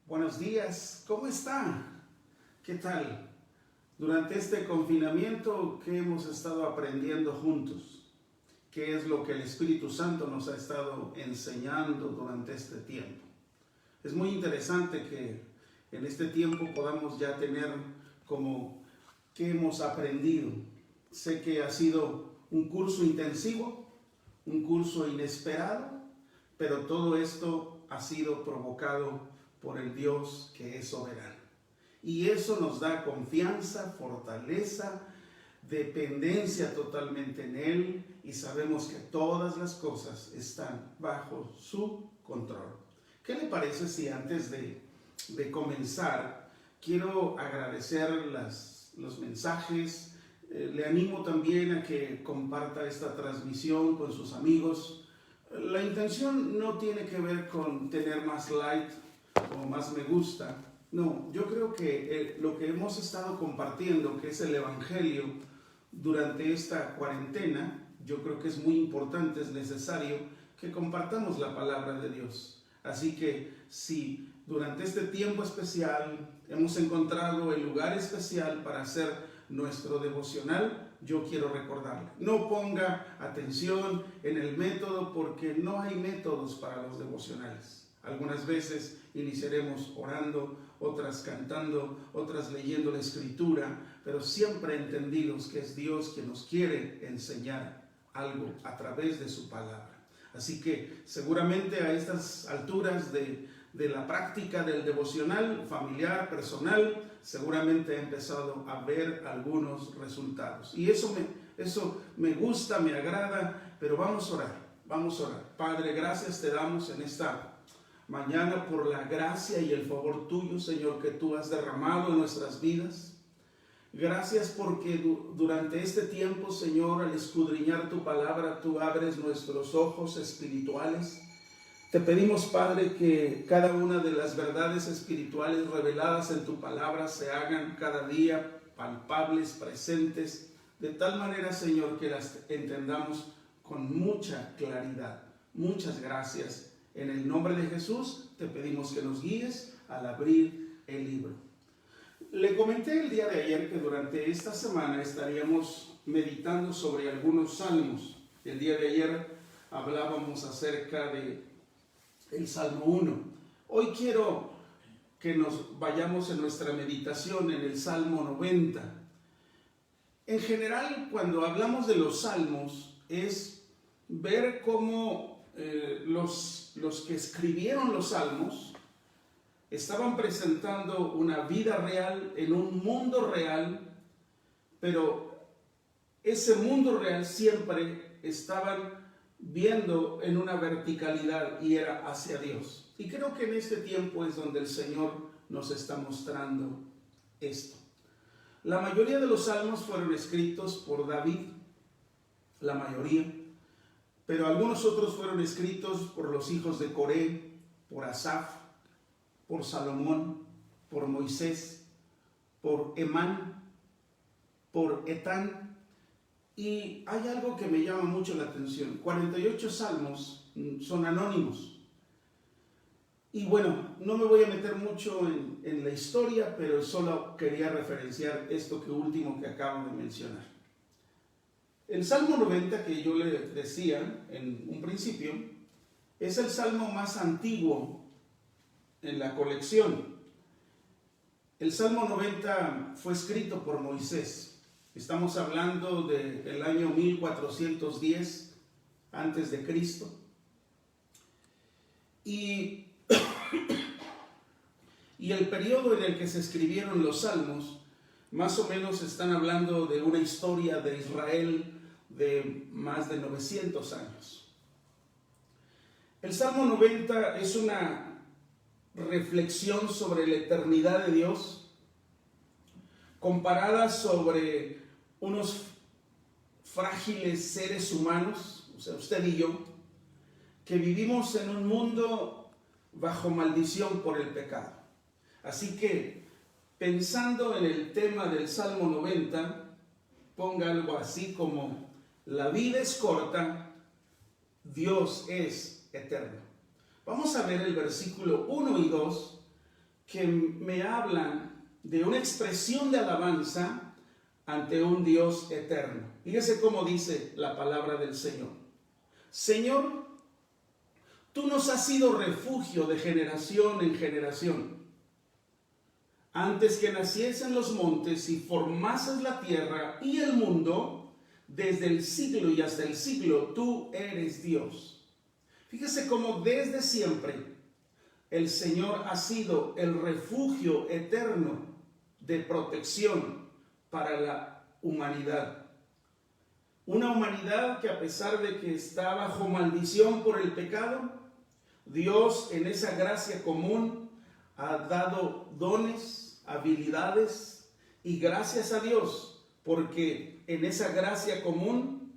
Buenos días, ¿cómo está? ¿Qué tal? Durante este confinamiento, ¿qué hemos estado aprendiendo juntos? ¿Qué es lo que el Espíritu Santo nos ha estado enseñando durante este tiempo? Es muy interesante que en este tiempo podamos ya tener como qué hemos aprendido. Sé que ha sido un curso intensivo, un curso inesperado, pero todo esto ha sido provocado por el Dios que es soberano. Y eso nos da confianza, fortaleza, dependencia totalmente en Él, y sabemos que todas las cosas están bajo su control. ¿Qué le parece si antes de comenzar quiero agradecer los mensajes? Le animo también a que comparta esta transmisión con sus amigos. La intención no tiene que ver con tener más like o más me gusta. No, yo creo que lo que hemos estado compartiendo, que es el Evangelio durante esta cuarentena, yo creo que es muy importante, es necesario que compartamos la palabra de Dios. Así que si durante este tiempo especial hemos encontrado el lugar especial para hacer nuestro devocional, yo quiero recordarle, no ponga atención en el método, porque no hay métodos para los devocionales. Algunas veces iniciaremos orando, otras cantando, otras leyendo la Escritura, pero siempre entendidos que es Dios quien nos quiere enseñar algo a través de su palabra. Así que seguramente a estas alturas de la práctica del devocional familiar, personal, seguramente he empezado a ver algunos resultados. Y eso me gusta, me agrada, pero vamos a orar, vamos a orar. Padre, gracias te damos en esta mañana por la gracia y el favor tuyo, Señor, que tú has derramado en nuestras vidas. Gracias porque durante este tiempo, Señor, al escudriñar tu palabra, tú abres nuestros ojos espirituales. Te pedimos, Padre, que cada una de las verdades espirituales reveladas en tu palabra se hagan cada día palpables, presentes, de tal manera, Señor, que las entendamos con mucha claridad. Muchas gracias. En el nombre de Jesús te pedimos que nos guíes al abrir el libro. Le comenté el día de ayer que durante esta semana estaríamos meditando sobre algunos salmos. El día de ayer hablábamos acerca del Salmo 1. Hoy quiero que nos vayamos en nuestra meditación en el Salmo 90. En general, cuando hablamos de los salmos, es ver cómo los que escribieron los salmos estaban presentando una vida real en un mundo real, pero ese mundo real siempre estaban viendo en una verticalidad y era hacia Dios. Y creo que en este tiempo es donde el Señor nos está mostrando esto. La mayoría de los salmos fueron escritos por David, la mayoría, pero algunos otros fueron escritos por los hijos de Coré, por Asaf, por Salomón, por Moisés, por Emán, por Etán. Y hay algo que me llama mucho la atención. 48 salmos son anónimos. Y bueno, no me voy a meter mucho en la historia, pero solo quería referenciar esto último que acabo de mencionar. El Salmo 90, que yo le decía en un principio, es el salmo más antiguo en la colección. El Salmo 90 fue escrito por Moisés. Estamos hablando del año 1410 antes de Cristo. Y el periodo en el que se escribieron los salmos, más o menos están hablando de una historia de Israel de más de 900 años. El Salmo 90 es una reflexión sobre la eternidad de Dios, comparada sobre unos frágiles seres humanos, o sea, usted y yo, que vivimos en un mundo bajo maldición por el pecado. Así que, pensando en el tema del Salmo 90, ponga algo así como: la vida es corta, Dios es eterno. Vamos a ver el versículo 1 y 2, que me hablan de una expresión de alabanza ante un Dios eterno. Fíjese cómo dice la palabra del Señor. Señor, tú nos has sido refugio de generación en generación. Antes que naciesen los montes y formases la tierra y el mundo, desde el siglo y hasta el siglo, tú eres Dios. Fíjese cómo desde siempre el Señor ha sido el refugio eterno de protección para la humanidad. Una humanidad que, a pesar de que está bajo maldición por el pecado, Dios en esa gracia común ha dado dones, habilidades, y gracias a Dios, porque en esa gracia común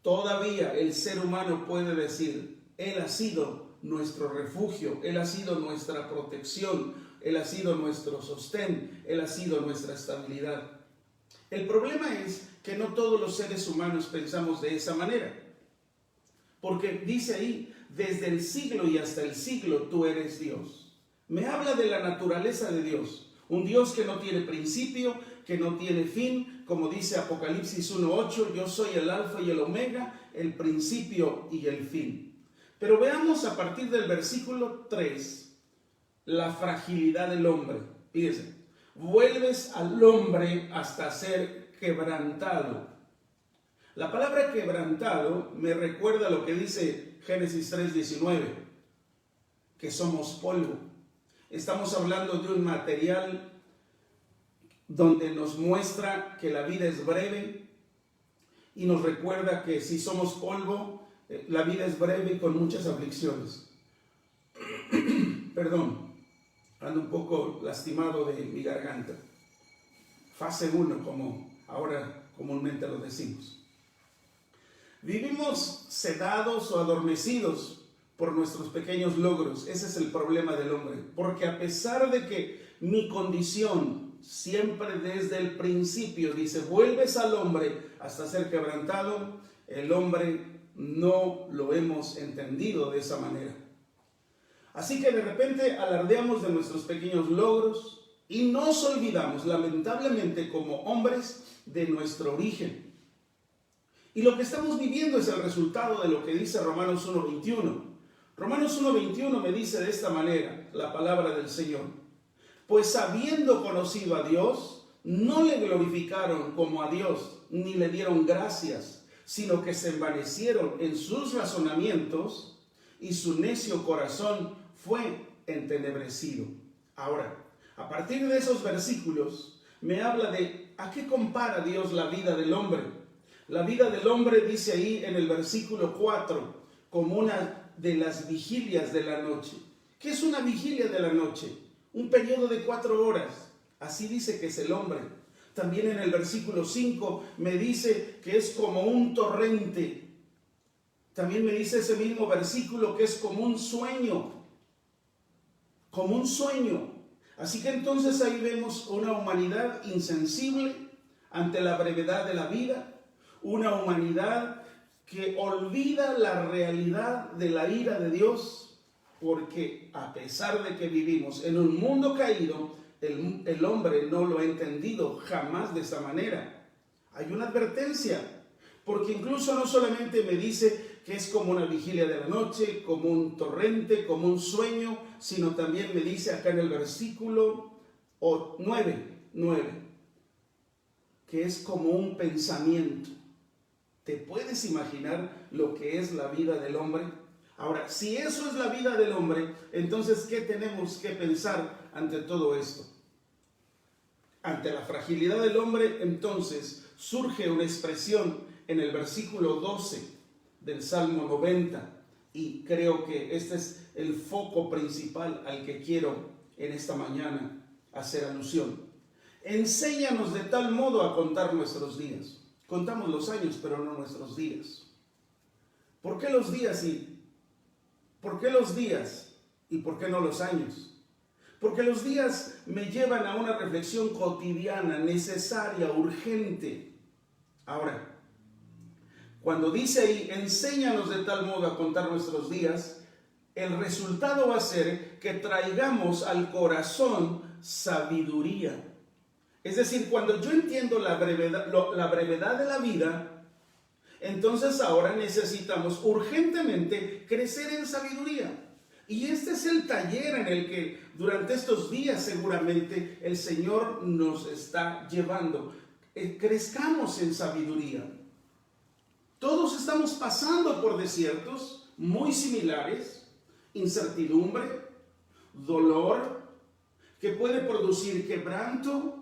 todavía el ser humano puede decir: Él ha sido nuestro refugio, Él ha sido nuestra protección, Él ha sido nuestro sostén, Él ha sido nuestra estabilidad. El problema es que no todos los seres humanos pensamos de esa manera, porque dice ahí: desde el siglo y hasta el siglo tú eres Dios. Me habla de la naturaleza de Dios, un Dios que no tiene principio, que no tiene fin, como dice Apocalipsis 1:8, yo soy el alfa y el omega, el principio y el fin. Pero veamos a partir del versículo 3 la fragilidad del hombre. Fíjense, vuelves al hombre hasta ser quebrantado. La palabra quebrantado me recuerda lo que dice Génesis 3:19, que somos polvo. Estamos hablando de un material donde nos muestra que la vida es breve y nos recuerda que si somos polvo, la vida es breve y con muchas aflicciones. Perdón, ando un poco lastimado de mi garganta. Fase 1, como ahora comúnmente lo decimos. Vivimos sedados o adormecidos por nuestros pequeños logros. Ese es el problema del hombre. Porque a pesar de que mi condición siempre desde el principio dice: vuelves al hombre hasta ser quebrantado, el hombre no lo hemos entendido de esa manera. Así que de repente alardeamos de nuestros pequeños logros y nos olvidamos, lamentablemente como hombres, de nuestro origen. Y lo que estamos viviendo es el resultado de lo que dice Romanos 1:21. Romanos 1:21 me dice de esta manera la palabra del Señor: pues habiendo conocido a Dios, no le glorificaron como a Dios, ni le dieron gracias, sino que se envanecieron en sus razonamientos y su necio corazón fue entenebrecido. Ahora, a partir de esos versículos me habla de a qué compara Dios la vida del hombre. La vida del hombre, dice ahí en el versículo 4, como una de las vigilias de la noche. ¿Qué es una vigilia de la noche? Un periodo de 4 horas. Así dice que es el hombre. También en el versículo 5 me dice que es como un torrente. También me dice ese mismo versículo que es como un sueño. Como un sueño. Así que entonces ahí vemos una humanidad insensible ante la brevedad de la vida. Una humanidad que olvida la realidad de la ira de Dios, porque a pesar de que vivimos en un mundo caído, el hombre no lo ha entendido jamás de esa manera. Hay una advertencia, porque incluso no solamente me dice que es como una vigilia de la noche, como un torrente, como un sueño, sino también me dice acá en el versículo 9, que es como un pensamiento. ¿Te puedes imaginar lo que es la vida del hombre? Ahora, si eso es la vida del hombre, entonces, ¿qué tenemos que pensar ante todo esto? Ante la fragilidad del hombre, entonces, surge una expresión en el versículo 12 del Salmo 90, y creo que este es el foco principal al que quiero en esta mañana hacer alusión. Enséñanos de tal modo a contar nuestros días. Contamos los años, pero no nuestros días. ¿Por qué los días y por qué no los años? Porque los días me llevan a una reflexión cotidiana, necesaria, urgente. Ahora, cuando dice ahí, enséñanos de tal modo a contar nuestros días, el resultado va a ser que traigamos al corazón sabiduría. Es decir, cuando yo entiendo la brevedad de la vida, entonces ahora necesitamos urgentemente crecer en sabiduría. Y este es el taller en el que durante estos días seguramente el Señor nos está llevando. Crezcamos en sabiduría. Todos estamos pasando por desiertos muy similares, incertidumbre, dolor, que puede producir quebranto.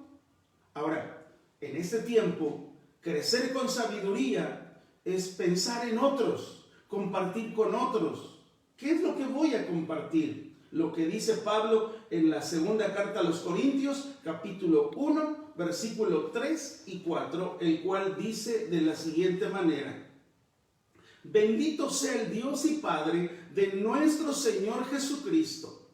Ahora, en este tiempo, crecer con sabiduría es pensar en otros, compartir con otros. ¿Qué es lo que voy a compartir? Lo que dice Pablo en la segunda carta a los Corintios, capítulo 1, versículo 3 y 4, el cual dice de la siguiente manera: bendito sea el Dios y Padre de nuestro Señor Jesucristo,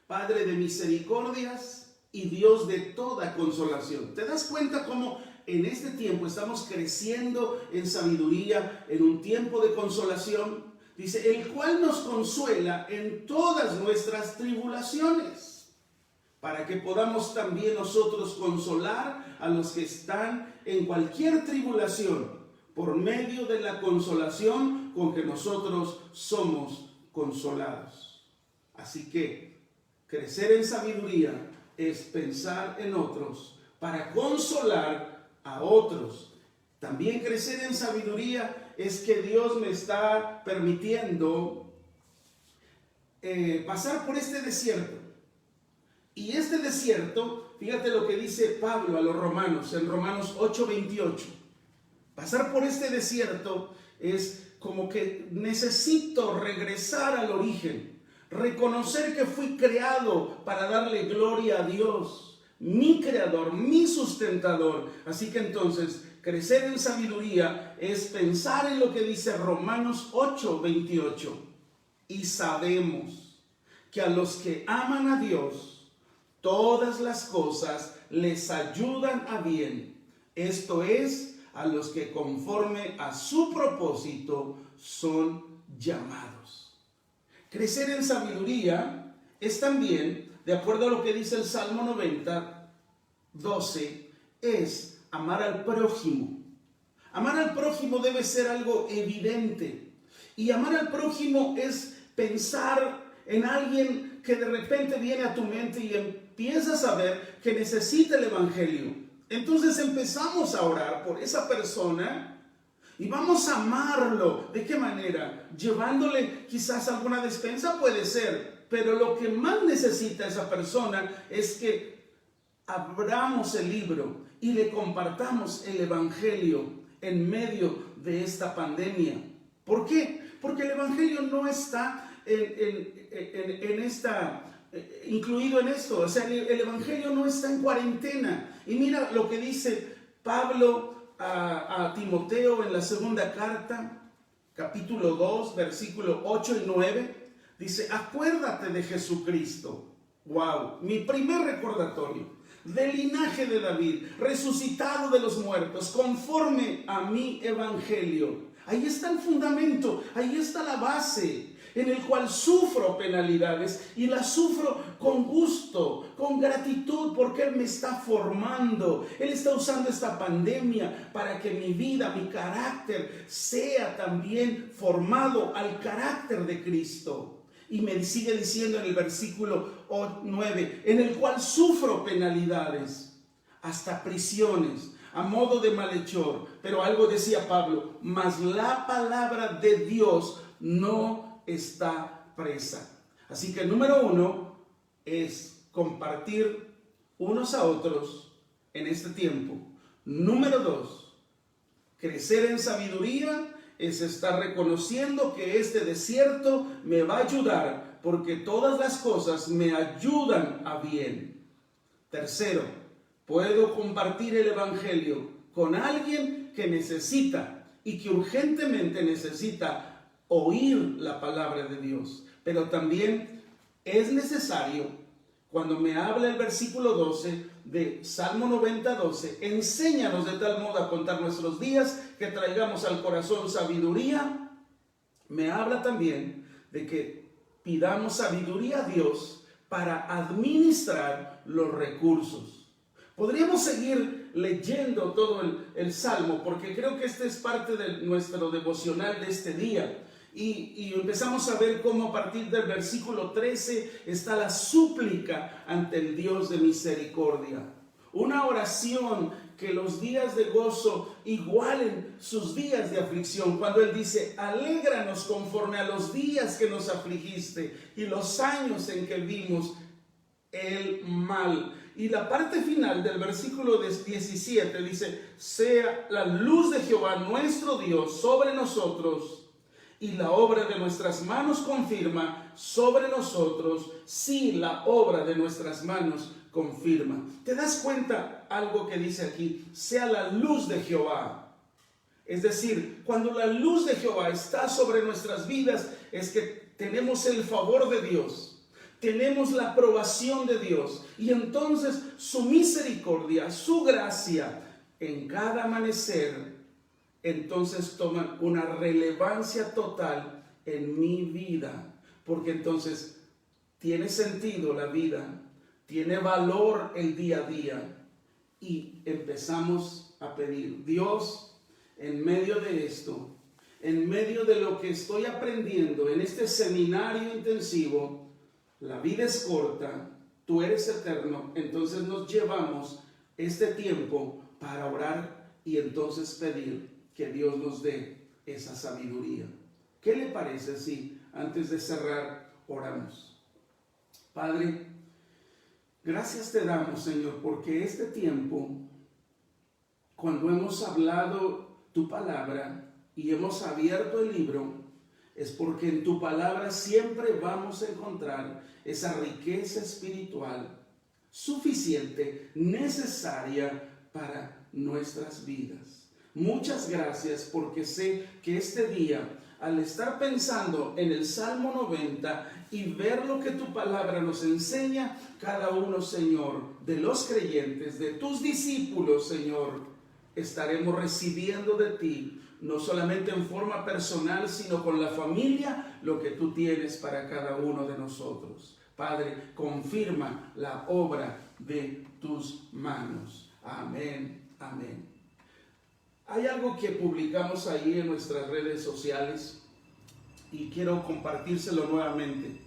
Padre de misericordias y Dios de toda consolación. ¿Te das cuenta cómo en este tiempo estamos creciendo en sabiduría, en un tiempo de consolación? Dice, el cual nos consuela en todas nuestras tribulaciones, para que podamos también nosotros consolar a los que están en cualquier tribulación, por medio de la consolación con que nosotros somos consolados. Así que crecer en sabiduría es pensar en otros para consolar a otros. También crecer en sabiduría es que Dios me está permitiendo pasar por este desierto. Y este desierto, fíjate lo que dice Pablo a los romanos, en Romanos 8:28. Pasar por este desierto es como que necesito regresar al origen, reconocer que fui creado para darle gloria a Dios, mi creador, mi sustentador. Así que entonces, crecer en sabiduría es pensar en lo que dice Romanos 8:28. Y sabemos que a los que aman a Dios, todas las cosas les ayudan a bien. Esto es, a los que conforme a su propósito son llamados. Crecer en sabiduría es también, de acuerdo a lo que dice el Salmo 90:12, es amar al prójimo. Amar al prójimo debe ser algo evidente. Y amar al prójimo es pensar en alguien que de repente viene a tu mente y empiezas a ver que necesita el evangelio. Entonces empezamos a orar por esa persona y vamos a amarlo. ¿De qué manera? Llevándole quizás alguna despensa, puede ser, pero lo que más necesita esa persona es que abramos el libro y le compartamos el evangelio en medio de esta pandemia. ¿Por qué? Porque el evangelio no está incluido en esto. O sea, el evangelio no está en cuarentena. Y mira lo que dice Pablo a Timoteo en la segunda carta, capítulo 2, versículo 8 y 9. Dice, acuérdate de Jesucristo. Wow, mi primer recordatorio. Del linaje de David, resucitado de los muertos, conforme a mi evangelio. Ahí está el fundamento, ahí está la base, en el cual sufro penalidades y las sufro con gusto, con gratitud, porque Él me está formando. Él está usando esta pandemia para que mi vida, mi carácter, sea también formado al carácter de Cristo. Y me sigue diciendo en el versículo 9, en el cual sufro penalidades, hasta prisiones, a modo de malhechor. Pero algo decía Pablo, mas la palabra de Dios no está presa. Así que número 1 es compartir unos a otros en este tiempo. Número 2, crecer en sabiduría es estar reconociendo que este desierto me va a ayudar, porque todas las cosas me ayudan a bien. Tercero, puedo compartir el evangelio con alguien que necesita y que urgentemente necesita oír la palabra de Dios. Pero también es necesario, cuando me habla el versículo 12 de Salmo 90:12, enséñanos de tal modo a contar nuestros días que traigamos al corazón sabiduría. Me habla también de que pidamos sabiduría a Dios para administrar los recursos. Podríamos seguir leyendo todo el Salmo, porque creo que este es parte de nuestro devocional de este día. Y empezamos a ver cómo a partir del versículo 13 está la súplica ante el Dios de misericordia. Una oración que los días de gozo igualen sus días de aflicción. Cuando Él dice, alégranos conforme a los días que nos afligiste y los años en que vimos el mal. Y la parte final del versículo 17 dice, sea la luz de Jehová nuestro Dios sobre nosotros, y la obra de nuestras manos confirma sobre nosotros, si la obra de nuestras manos confirma. ¿Te das cuenta algo que dice aquí? Sea la luz de Jehová. Es decir, cuando la luz de Jehová está sobre nuestras vidas, es que tenemos el favor de Dios, tenemos la aprobación de Dios, y entonces su misericordia, su gracia en cada amanecer, entonces toman una relevancia total en mi vida, porque entonces tiene sentido la vida, tiene valor el día a día, y empezamos a pedir, Dios, en medio de esto, en medio de lo que estoy aprendiendo en este seminario intensivo, la vida es corta, tú eres eterno, entonces nos llevamos este tiempo para orar y entonces pedir que Dios nos dé esa sabiduría. ¿Qué le parece si antes de cerrar oramos? Padre, gracias te damos, Señor, porque este tiempo, cuando hemos hablado tu palabra y hemos abierto el libro, es porque en tu palabra siempre vamos a encontrar esa riqueza espiritual suficiente, necesaria para nuestras vidas. Muchas gracias, porque sé que este día, al estar pensando en el Salmo 90 y ver lo que tu palabra nos enseña, cada uno, Señor, de los creyentes, de tus discípulos, Señor, estaremos recibiendo de ti, no solamente en forma personal, sino con la familia, lo que tú tienes para cada uno de nosotros. Padre, confirma la obra de tus manos. Amén, amén. Hay algo que publicamos ahí en nuestras redes sociales y quiero compartírselo nuevamente.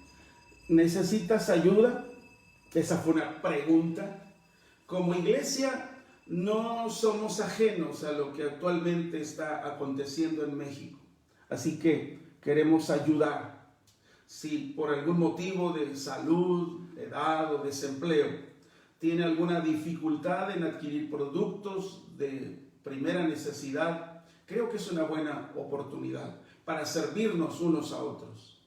¿Necesitas ayuda? Esa fue una pregunta. Como iglesia no somos ajenos a lo que actualmente está aconteciendo en México. Así que queremos ayudar. Si por algún motivo de salud, edad o desempleo tiene alguna dificultad en adquirir productos de primera necesidad, creo que es una buena oportunidad para servirnos unos a otros.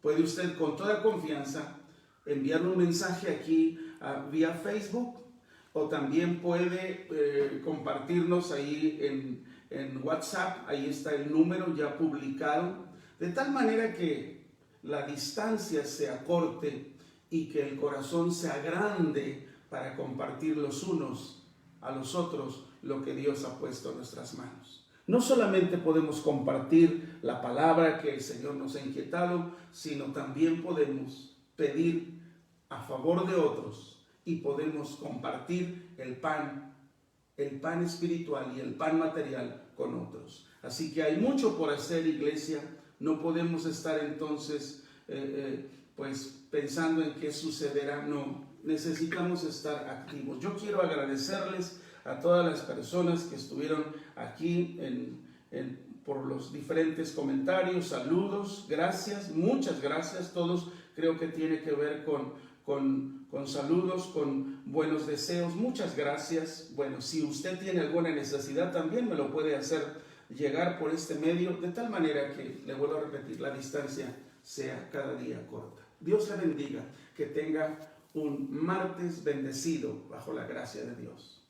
Puede usted con toda confianza enviar un mensaje aquí vía Facebook, o también puede compartirnos ahí en WhatsApp. Ahí está el número ya publicado, de tal manera que la distancia se acorte y que el corazón sea grande para compartir los unos a los otros lo que Dios ha puesto en nuestras manos. No solamente podemos compartir la palabra que el Señor nos ha inquietado, sino también podemos pedir a favor de otros y podemos compartir el pan espiritual y el pan material con otros. Así que hay mucho por hacer, iglesia. No podemos estar entonces pues pensando en qué sucederá. No, necesitamos estar activos. Yo quiero agradecerles a todas las personas que estuvieron aquí por los diferentes comentarios, saludos, gracias, muchas gracias. Todos creo que tiene que ver con saludos, con buenos deseos. Muchas gracias. Bueno, si usted tiene alguna necesidad, también me lo puede hacer llegar por este medio, de tal manera que, le vuelvo a repetir, la distancia sea cada día corta. Dios le bendiga, que tenga un martes bendecido bajo la gracia de Dios.